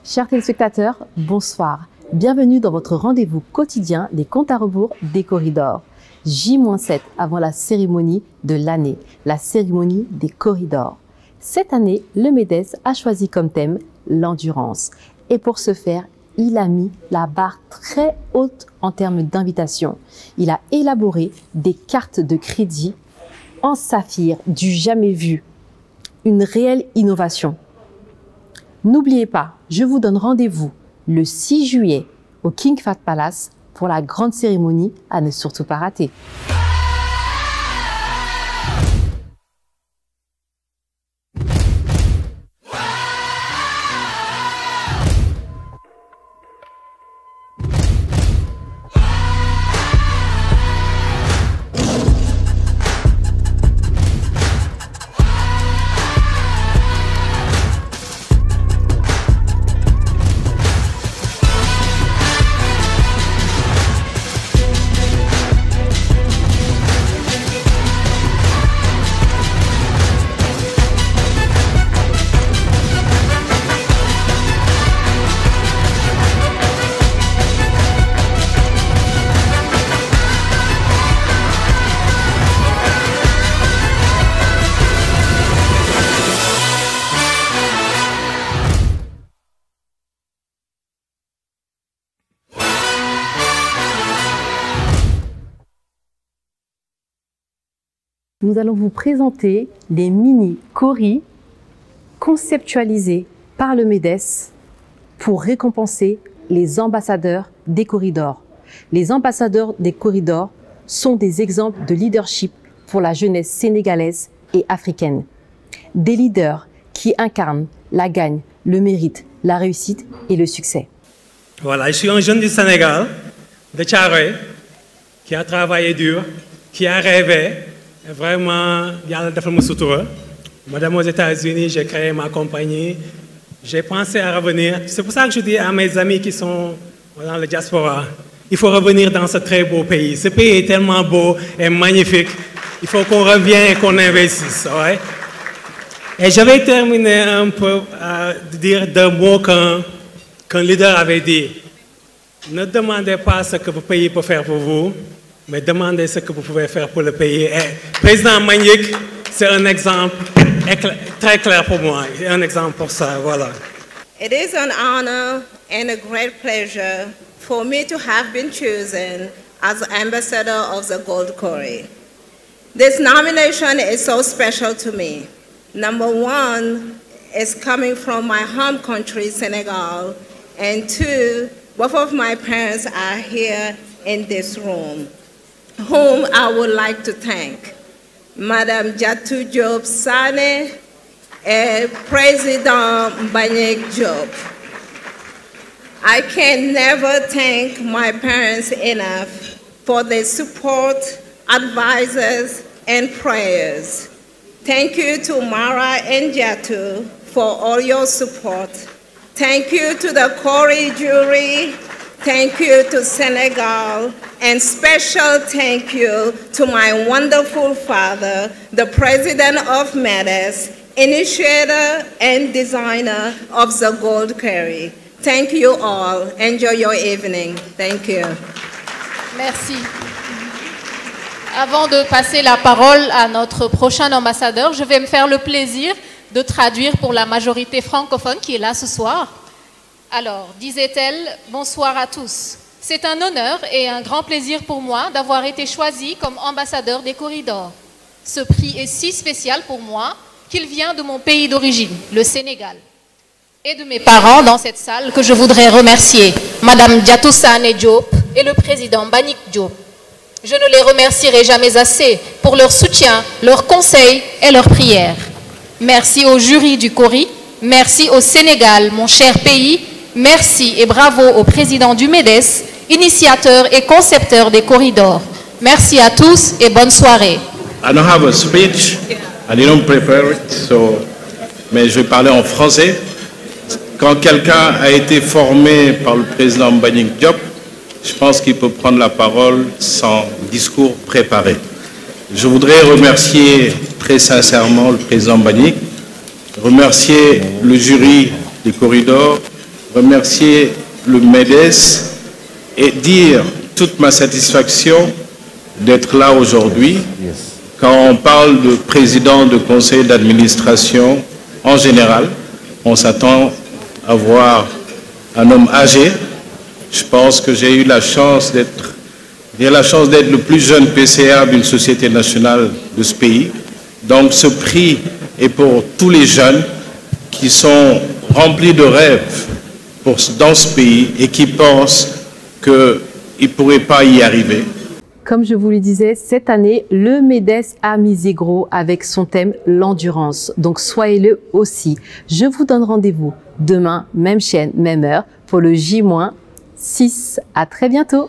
Chers téléspectateurs, bonsoir. Bienvenue dans votre rendez-vous quotidien des comptes à rebours des corridors. J-7 avant la cérémonie de l'année, la cérémonie des corridors. Cette année, le MEDES a choisi comme thème l'endurance. Et pour ce faire, il a mis la barre très haute en termes d'invitation. Il a élaboré des cartes de crédit en saphir du jamais vu. Une réelle innovation. N'oubliez pas, je vous donne rendez-vous le 6 juillet au King Fahd Palace pour la grande cérémonie à ne surtout pas rater. Nous allons vous présenter les mini-coris conceptualisés par le MEDES pour récompenser les ambassadeurs des corridors. Les ambassadeurs des corridors sont des exemples de leadership pour la jeunesse sénégalaise et africaine. Des leaders qui incarnent la gagne, le mérite, la réussite et le succès. Voilà, je suis un jeune du Sénégal, de Thiaroye, qui a travaillé dur, qui a rêvé. Vraiment, yàlla defal ma sutura. Madame aux États-Unis, j'ai créé ma compagnie. J'ai pensé à revenir. C'est pour ça que je dis à mes amis qui sont dans la diaspora, il faut revenir dans ce très beau pays. Ce pays est tellement beau et magnifique. Il faut qu'on revienne et qu'on investisse. Ouais? Et je vais terminer un peu à dire deux mots qu'un leader avait dit. Ne demandez pas ce que votre pays peut faire pour vous, mais demandez ce que vous pouvez faire pour le pays. Et président Mbagnick, c'est un exemple très clair pour moi. C'est un exemple pour ça, voilà. It is an honor and a great pleasure for me to have been chosen as ambassador of the Gold Corey. This nomination is so special to me. Number one is coming from my home country, Senegal, and two, both of my parents are here in this room, whom I would like to thank. Madame Diatou Diop Sane and President Mbagnick Diop. I can never thank my parents enough for their support, advices, and prayers. Thank you to Mara and Diatou for all your support. Thank you to the Corey jury. Thank you to Senegal, and special thank you to my wonderful father, the president of MEDES, initiator and designer of the Gold Corey. Thank you all. Enjoy your evening. Thank you. Merci. Avant de passer la parole à notre prochain ambassadeur, je vais me faire le plaisir de traduire pour la majorité francophone qui est là ce soir. Alors, disait-elle, bonsoir à tous. C'est un honneur et un grand plaisir pour moi d'avoir été choisi comme ambassadeur des corridors. Ce prix est si spécial pour moi qu'il vient de mon pays d'origine, le Sénégal. Et de mes parents dans cette salle que je voudrais remercier, Madame Diatou Sane Diop et le président Mbagnick Diop. Je ne les remercierai jamais assez pour leur soutien, leurs conseils et leurs prières. Merci au jury du Corey, merci au Sénégal, mon cher pays. Merci et bravo au président du MEDES, initiateur et concepteur des corridors. Merci à tous et bonne soirée. I don't have a speech, I didn't prepare it, so... mais je vais parler en français. Quand quelqu'un a été formé par le président Mbagnick Diop, je pense qu'il peut prendre la parole sans discours préparé. Je voudrais remercier très sincèrement le président Mbagnick, remercier le jury des corridors, remercier le MEDES et dire toute ma satisfaction d'être là aujourd'hui. Quand on parle de président de conseil d'administration, en général, on s'attend à voir un homme âgé. Je pense que j'ai eu la chance d'être le plus jeune PCA d'une société nationale de ce pays. Donc ce prix est pour tous les jeunes qui sont remplis de rêves dans ce pays et qui pensent qu'ils ne pourraient pas y arriver. Comme je vous le disais, cette année, le MEDES a misé gros avec son thème l'endurance. Donc soyez-le aussi. Je vous donne rendez-vous demain, même chaîne, même heure, pour le J-6. À très bientôt.